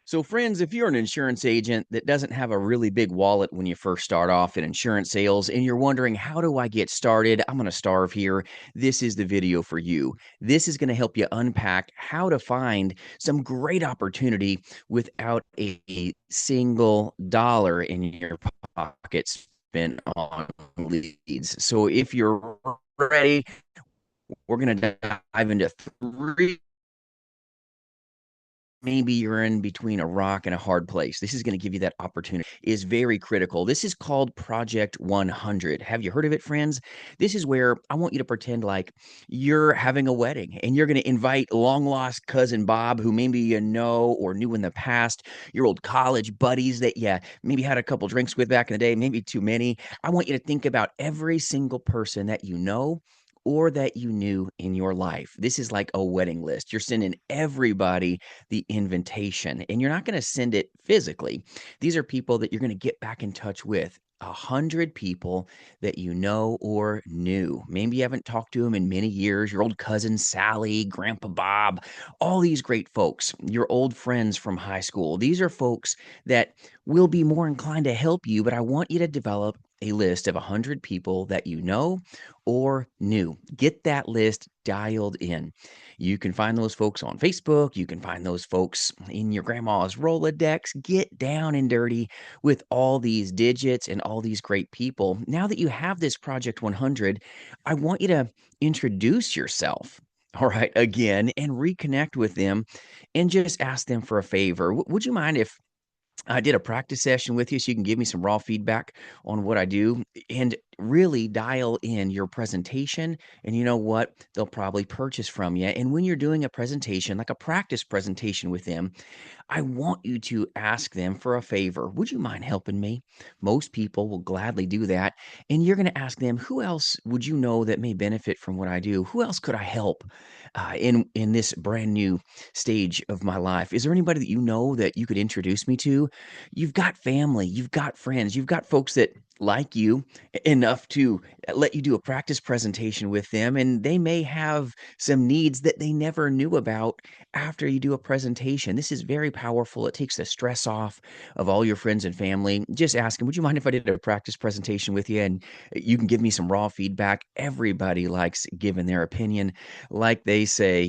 So, friends, if you're an insurance agent that doesn't have a really big wallet when you first start off in insurance sales and you're wondering, how do I get started? I'm going to starve here. This is the video for you. This is going to help you unpack how to find some great opportunity without a single dollar in your pocket spent on leads. So, if you're ready, we're going to dive into three. Maybe you're in between a rock and a hard place. This is going to give you that opportunity. Is very critical. This is called Project 100. Have you heard of it, friends? This is where I want you to pretend like you're having a wedding and you're going to invite long lost cousin Bob, who maybe you know or knew in the past, your old college buddies that you maybe had a couple drinks with back in the day, maybe too many. I want you to think about every single person that you know or that you knew in your life. This is like a wedding list. You're sending everybody the invitation, and you're not going to send it physically. These are people that you're going to get back in touch with. 100 people that you know or knew. Maybe you haven't talked to them in many years. Your old cousin Sally, Grandpa Bob, all these great folks, your old friends from high school. These are folks that will be more inclined to help you, but I want you to develop a list of 100 people that you know or knew. Get that list dialed in. You can find those folks on Facebook. You can find those folks in your grandma's Rolodex. Get down and dirty with all these digits and all these great people. Now that you have this Project 100, I want you to introduce yourself. All right, again, and reconnect with them and just ask them for a favor. Would you mind if I did a practice session with you so you can give me some raw feedback on what I do and really dial in your presentation? And you know what? They'll probably purchase from you. And when you're doing a presentation, like a practice presentation with them, I want you to ask them for a favor. Would you mind helping me? Most people will gladly do that. And you're going to ask them, who else would you know that may benefit from what I do? Who else could I help in this brand new stage of my life? Is there anybody that you know that you could introduce me to? You've got family, you've got friends, you've got folks that like you enough to let you do a practice presentation with them, and they may have some needs that they never knew about after you do a presentation. This is very powerful. It takes the stress off of all your friends and family. Just ask them, would you mind if I did a practice presentation with you? And you can give me some raw feedback. Everybody likes giving their opinion. Like they say,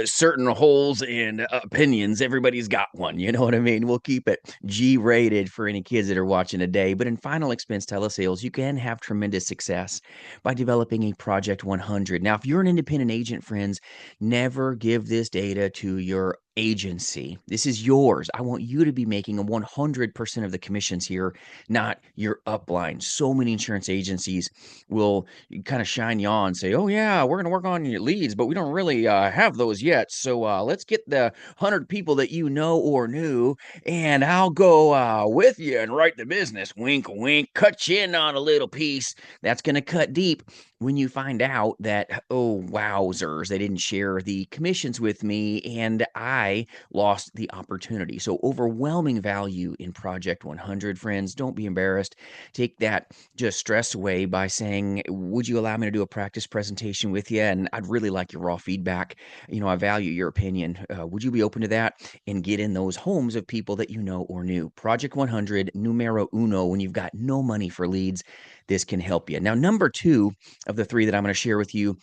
certain holes in opinions, everybody's got one. You know what I mean? We'll keep it G rated for any kids that are watching today. But in final expense telesales, you can have tremendous success by developing a Project 100. Now, if you're an independent agent, friends, never give this data to your agency. This is yours. I want you to be making a 100% of the commissions here, not your upline. So many insurance agencies will kind of shine you on, say, oh, yeah, we're going to work on your leads, but we don't really have those yet. So let's get the 100 people that you know or knew, and I'll go with you and write the business. Wink, wink, cut you in on a little piece. That's going to cut deep when you find out that, oh, wowzers, they didn't share the commissions with me and I lost the opportunity. So, overwhelming value in Project 100, friends. Don't be embarrassed. Take that just stress away by saying, would you allow me to do a practice presentation with you? And I'd really like your raw feedback. I value your opinion. Would you be open to that? And get in those homes of people that you know or knew. Project 100, numero uno, when you've got no money for leads, this can help you. Now, number two of the three that I'm going to share with you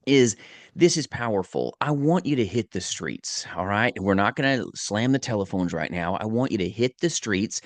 is this is powerful. I want you to hit the streets. All right. We're not going to slam the telephones right now. I want you to hit the streets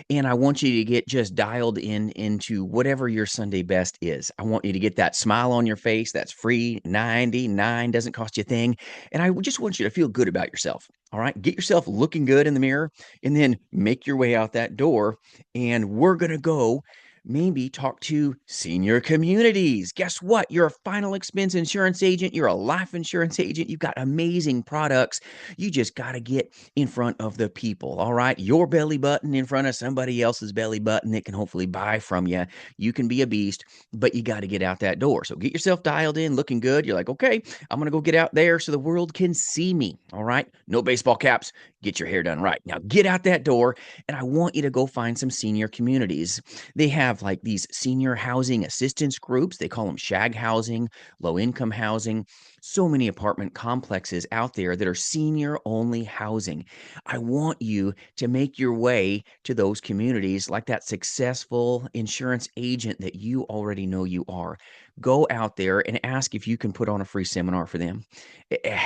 and I want you to get just dialed in into whatever your Sunday best is. I want you to get that smile on your face. That's free, 99, doesn't cost you a thing. And I just want you to feel good about yourself. All right. Get yourself looking good in the mirror and then make your way out that door. And we're going to go maybe talk to senior communities. Guess what? You're a final expense insurance agent. You're a life insurance agent. You've got amazing products. You just got to get in front of the people. All right. Your belly button in front of somebody else's belly button that can hopefully buy from you. You can be a beast, but you got to get out that door. So get yourself dialed in, looking good. You're like, okay, I'm going to go get out there so the world can see me. All right. No baseball caps. Get your hair done right. Now get out that door. And I want you to go find some senior communities. They have have like these senior housing assistance groups. They call them shag housing, low income housing. So many apartment complexes out there that are senior only housing. I want you to make your way to those communities like that successful insurance agent that you already know you are. Go out there and ask if you can put on a free seminar for them.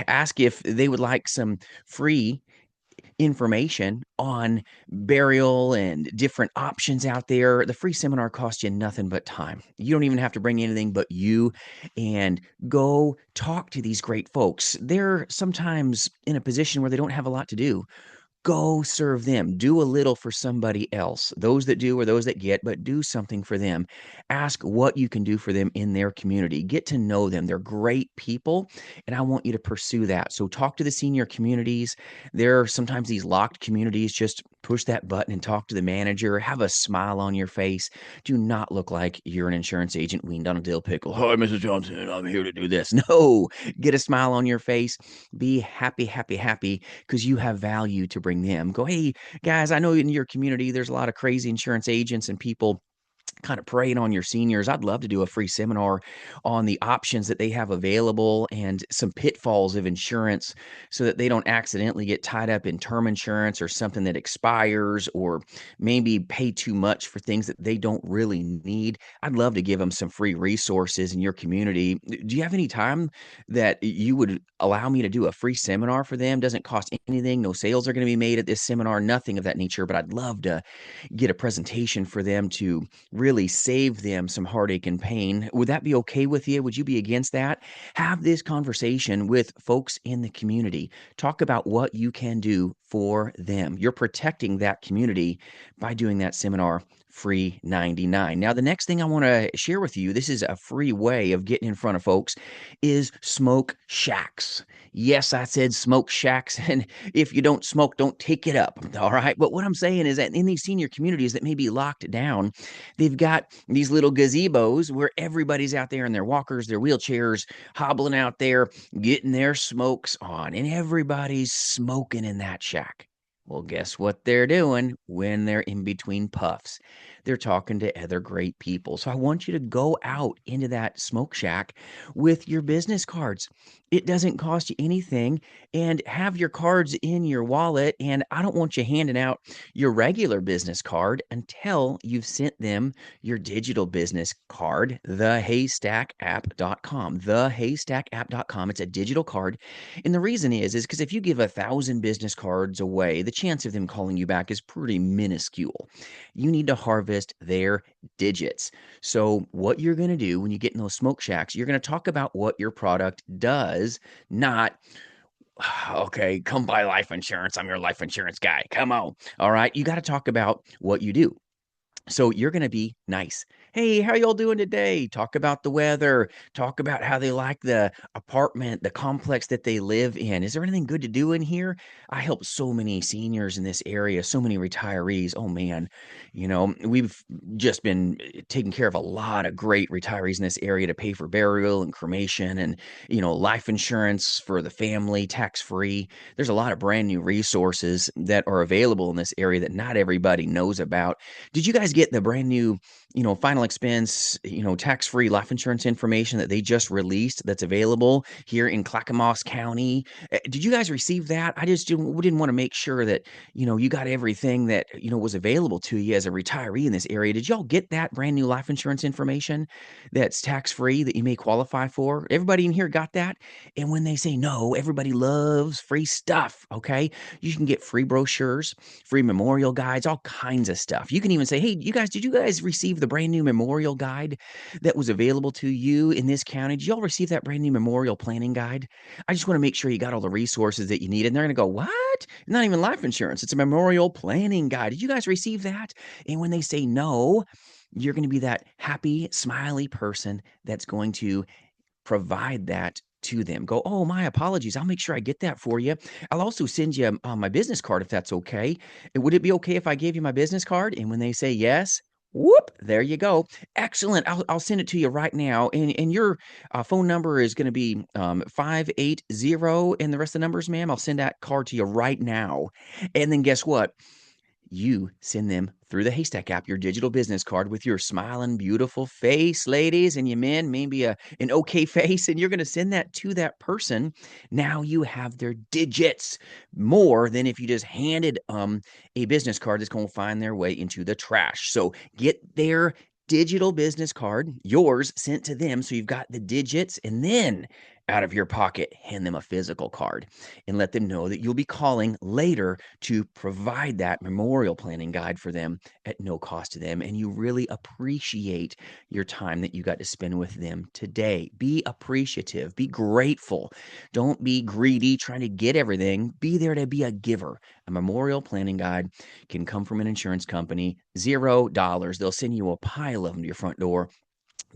Ask if they would like some free information on burial and different options out there. The free seminar costs you nothing but time. You don't even have to bring anything but you, and go talk to these great folks. They're sometimes in a position where they don't have a lot to do. Go serve them. Do a little for somebody else. Those that do or those that get, but do something for them. Ask what you can do for them in their community. Get to know them. They're great people, and I want you to pursue that. So talk to the senior communities. There are sometimes these locked communities. Just push that button and talk to the manager. Have a smile on your face. Do not look like you're an insurance agent weaned on a dill pickle. Hi, Mrs. Johnson. I'm here to do this. No, get a smile on your face. Be happy, happy, happy, because you have value to bring them. Go, hey, guys, I know in your community there's a lot of crazy insurance agents and people kind of preying on your seniors. I'd love to do a free seminar on the options that they have available and some pitfalls of insurance so that they don't accidentally get tied up in term insurance or something that expires, or maybe pay too much for things that they don't really need. I'd love to give them some free resources in your community. Do you have any time that you would allow me to do a free seminar for them? Doesn't cost anything. No sales are going to be made at this seminar, nothing of that nature, but I'd love to get a presentation for them to really save them some heartache and pain. Would that be okay with you? Would you be against that? Have this conversation with folks in the community. Talk about what you can do for them. You're protecting that community by doing that seminar free 99. Now, the next thing I want to share with you, this is a free way of getting in front of folks, is smoke shacks. Yes, I said smoke shacks. And if you don't smoke, don't take it up. All right. But what I'm saying is that in these senior communities that may be locked down, they've got these little gazebos where everybody's out there in their walkers, their wheelchairs, hobbling out there, getting their smokes on, and everybody's smoking in that shack. Well, guess what they're doing when they're in between puffs? They're talking to other great people. So I want you to go out into that smoke shack with your business cards. It doesn't cost you anything, and have your cards in your wallet. And I don't want you handing out your regular business card until you've sent them your digital business card, thehaystackapp.com. Thehaystackapp.com. It's a digital card. And the reason is because if you give 1,000 business cards away, the chance of them calling you back is pretty minuscule. You need to harvest their digits. So what you're going to do when you get in those smoke shacks, you're going to talk about what your product does, not, okay, come buy life insurance. I'm your life insurance guy. Come on. All right. You got to talk about what you do. So you're going to be nice. Hey, how y'all doing today? Talk about the weather. Talk about how they like the apartment, the complex that they live in. Is there anything good to do in here? I help so many seniors in this area, so many retirees. Oh man, we've just been taking care of a lot of great retirees in this area to pay for burial and cremation and, life insurance for the family, tax free. There's a lot of brand new resources that are available in this area that not everybody knows about. Did you guys get the brand new, final expense, tax-free life insurance information that they just released that's available here in Clackamas County? Did you guys receive that? I just didn't want to make sure that, you got everything that, was available to you as a retiree in this area. Did y'all get that brand new life insurance information that's tax-free that you may qualify for? Everybody in here got that? And when they say no, everybody loves free stuff, okay? You can get free brochures, free memorial guides, all kinds of stuff. You can even say, hey, did you guys receive the brand new memorial guide that was available to you in this county? Did y'all receive that brand new memorial planning guide? I just want to make sure you got all the resources that you need. And they're going to go, what? Not even life insurance. It's a memorial planning guide. Did you guys receive that? And when they say no, you're going to be that happy, smiley person that's going to provide that to them. Go, oh, my apologies. I'll make sure I get that for you. I'll also send you my business card if that's okay. And would it be okay if I gave you my business card? And when they say yes, whoop, there you go. Excellent. I'll send it to you right now. And your phone number is going to be 580 and the rest of the numbers, ma'am. I'll send that card to you right now. And then guess what? You send them through the Haystack app your digital business card with your smiling, beautiful face, ladies, and you men, maybe an okay face, and you're going to send that to that person. Now you have their digits more than if you just handed a business card that's going to find their way into the trash. So get their digital business card, yours, sent to them. So you've got the digits, and then out of your pocket, hand them a physical card and let them know that you'll be calling later to provide that memorial planning guide for them at no cost to them. And you really appreciate your time that you got to spend with them today. Be appreciative, be grateful. Don't be greedy trying to get everything. Be there to be a giver. A memorial planning guide can come from an insurance company, $0. They'll send you a pile of them to your front door.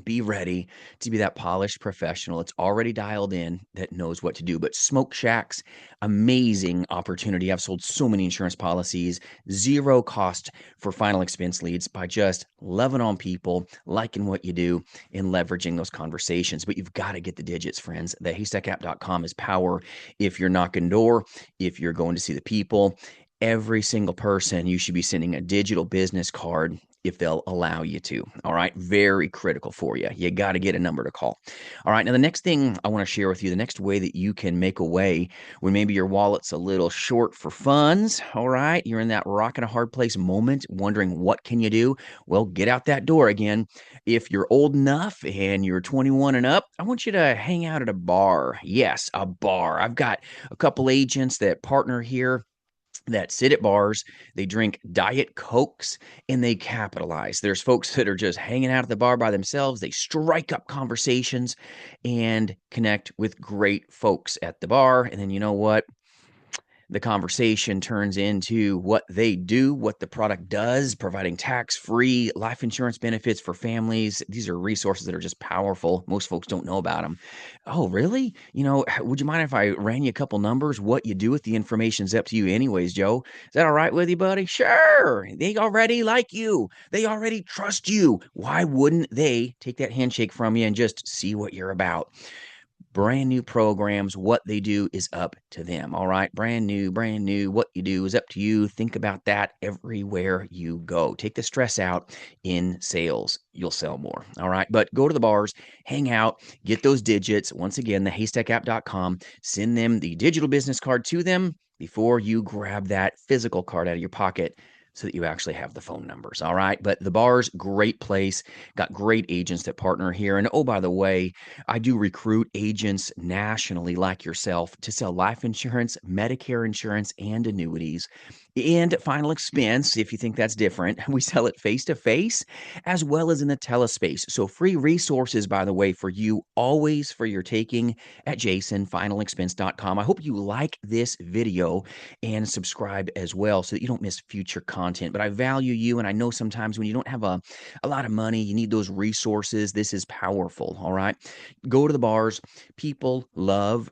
Be ready to be that polished professional. It's already dialed in that knows what to do. But Smoke Shack's amazing opportunity. I've sold so many insurance policies, zero cost for final expense leads by just loving on people, liking what you do, and leveraging those conversations. But you've got to get the digits, friends. The haystackapp.com is power. If you're knocking door, if you're going to see the people, every single person, you should be sending a digital business card if they'll allow you to. All right. Very critical for you. You got to get a number to call. All right. Now, the next thing I want to share with you, the next way that you can make a way when maybe your wallet's a little short for funds. All right. You're in that rock and a hard place moment, wondering what can you do? Well, get out that door again. If you're old enough and you're 21 and up, I want you to hang out at a bar. Yes, a bar. I've got a couple agents that partner here that sit at bars, they drink Diet Cokes, and they capitalize. There's folks that are just hanging out at the bar by themselves. They strike up conversations and connect with great folks at the bar. And then you know what? The conversation turns into what they do, what the product does, providing tax-free life insurance benefits for families. These are resources that are just powerful. Most folks don't know about them. Oh, really? Would you mind if I ran you a couple numbers? What you do with the information's up to you anyways, Joe. Is that all right with you, buddy? Sure. They already like you. They already trust you. Why wouldn't they take that handshake from you and just see what you're about? Brand new programs, what they do is up to them. All right. Brand new. What you do is up to you. Think about that everywhere you go. Take the stress out in sales. You'll sell more. All right. But go to the bars, hang out, get those digits. Once again, the haystackapp.com. Send them the digital business card to them before you grab that physical card out of your pocket so that you actually have the phone numbers. All right. But the bar's great place. Got great agents that partner here. And oh, by the way, I do recruit agents nationally like yourself to sell life insurance, Medicare insurance, and annuities. And final expense, if you think that's different, we sell it face to face as well as in the telespace. So free resources, by the way, for you always for your taking at jasonfinalexpense.com. I hope you like this video and subscribe as well so that you don't miss future content. But I value you, and I know sometimes when you don't have a lot of money, you need those resources. This is powerful. All right. Go to the bars.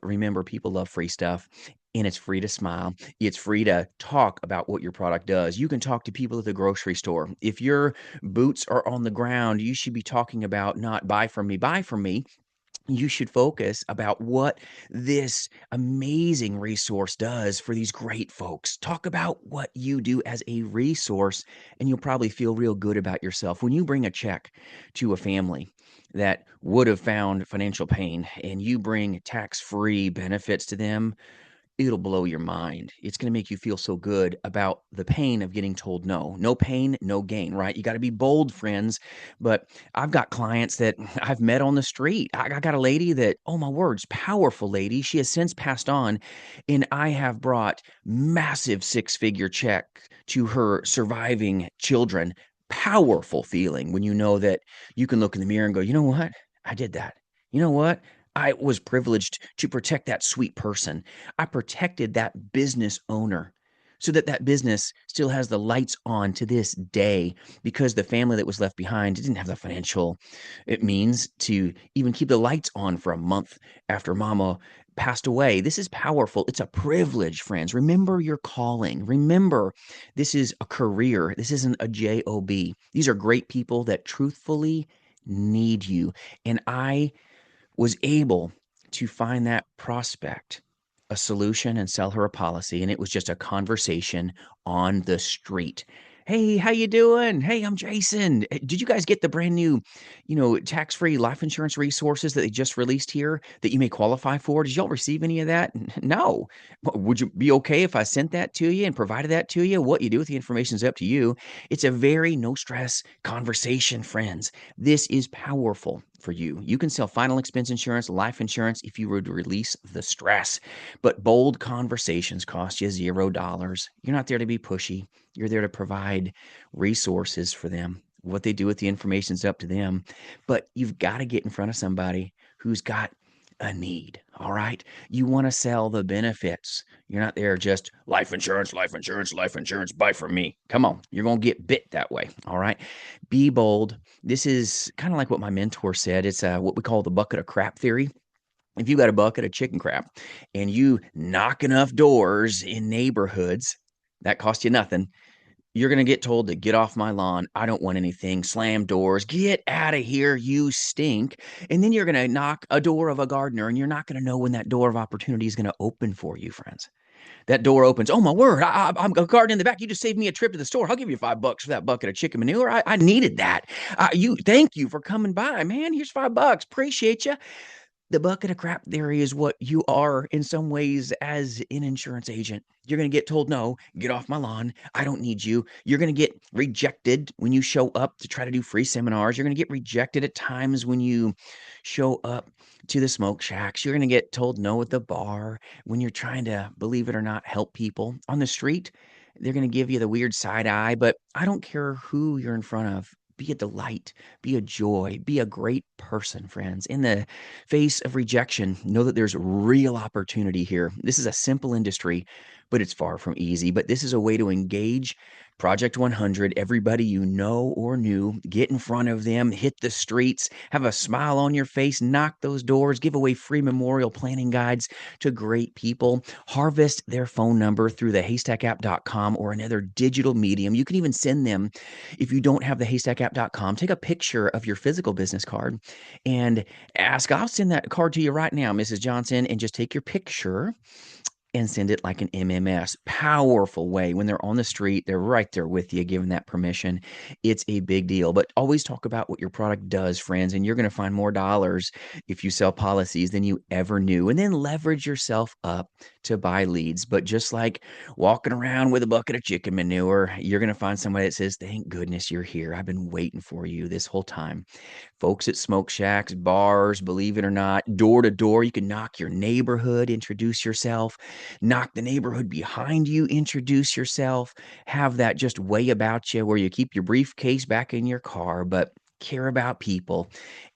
Remember, people love free stuff. And it's free to smile. It's free to talk about what your product does. You can talk to people at the grocery store. If your boots are on the ground, you should be talking about not buy from me, buy from me. You should focus about what this amazing resource does for these great folks. Talk about what you do as a resource, and you'll probably feel real good about yourself. When you bring a check to a family that would have found financial pain and you bring tax-free benefits to them, it'll blow your mind. It's going to make you feel so good about the pain of getting told no. No pain, no gain, right? You got to be bold, friends. But I've got clients that I've met on the street. I got a lady that, oh my words, powerful lady. She has since passed on, and I have brought massive six-figure check to her surviving children. Powerful feeling when you know that you can look in the mirror and go, you know what? I did that. You know what? I was privileged to protect that sweet person. I protected that business owner so that that business still has the lights on to this day because the family that was left behind didn't have the financial it means to even keep the lights on for a month after mama passed away. This is powerful. It's a privilege, friends. Remember your calling. Remember, this is a career. This isn't a job. These are great people that truthfully need you. And I was able to find that prospect a solution and sell her a policy, and it was just a conversation on the street. "Hey, how you doing? Hey, I'm Jason. Did you guys get the brand new, tax-free life insurance resources that they just released here that you may qualify for? Did y'all receive any of that?" No. Would you be okay if I sent that to you and provided that to you? What you do with the information is up to you. It's a very no stress conversation, friends. This is powerful for you. You can sell final expense insurance, life insurance if you would release the stress. But bold conversations cost you $0. You're not there to be pushy. You're there to provide resources for them. What they do with the information is up to them. But you've got to get in front of somebody who's got a need. All right. You want to sell the benefits. You're not there just life insurance, life insurance, life insurance, buy from me. Come on. You're going to get bit that way. All right. Be bold. This is kind of like what my mentor said. It's what we call the bucket of crap theory. If you got a bucket of chicken crap and you knock enough doors in neighborhoods, that cost you nothing. You're going to get told to get off my lawn. I don't want anything. Slam doors. Get out of here. You stink. And then you're going to knock a door of a gardener, and you're not going to know when that door of opportunity is going to open for you, friends. That door opens. Oh, my word. I'm a garden in the back. You just saved me a trip to the store. I'll give you $5 for that bucket of chicken manure. I needed that. Thank you for coming by, man. Here's $5. Appreciate you. The bucket of crap theory is what you are in some ways as an insurance agent. You're going to get told, no, get off my lawn. I don't need you. You're going to get rejected when you show up to try to do free seminars. You're going to get rejected at times when you show up to the smoke shacks. You're going to get told no at the bar when you're trying to, believe it or not, help people on the street. They're going to give you the weird side eye, but I don't care who you're in front of. Be a delight, be a joy, be a great person, friends. In the face of rejection, know that there's real opportunity here. This is a simple industry, but it's far from easy. But this is a way to engage Project 100, everybody you know or knew, get in front of them, hit the streets, have a smile on your face, knock those doors, give away free memorial planning guides to great people, harvest their phone number through the haystackapp.com or another digital medium. You can even send them, if you don't have the haystackapp.com, take a picture of your physical business card and ask, I'll send that card to you right now, Mrs. Johnson, and just take your picture and send it like an MMS. Powerful way. When they're on the street, they're right there with you, giving that permission. It's a big deal. But always talk about what your product does, friends, and you're going to find more dollars if you sell policies than you ever knew. And then leverage yourself up to buy leads. But just like walking around with a bucket of chicken manure, you're going to find somebody that says, thank goodness you're here. I've been waiting for you this whole time. Folks at smoke shacks, bars, believe it or not, door to door, you can knock your neighborhood, introduce yourself, knock the neighborhood behind you, introduce yourself, have that just way about you where you keep your briefcase back in your car, but care about people,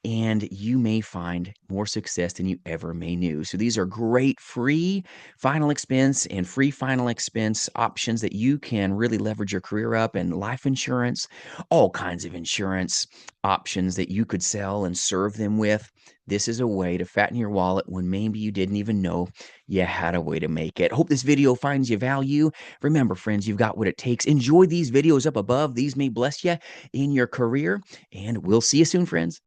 and you may find more success than you ever may knew. So these are great free final expense and free final expense options that you can really leverage your career up, and life insurance, all kinds of insurance options that you could sell and serve them with. This is a way to fatten your wallet when maybe you didn't even know you had a way to make it. Hope this video finds you value. Remember, friends, you've got what it takes. Enjoy these videos up above. These may bless you in your career, and we'll see you soon, friends.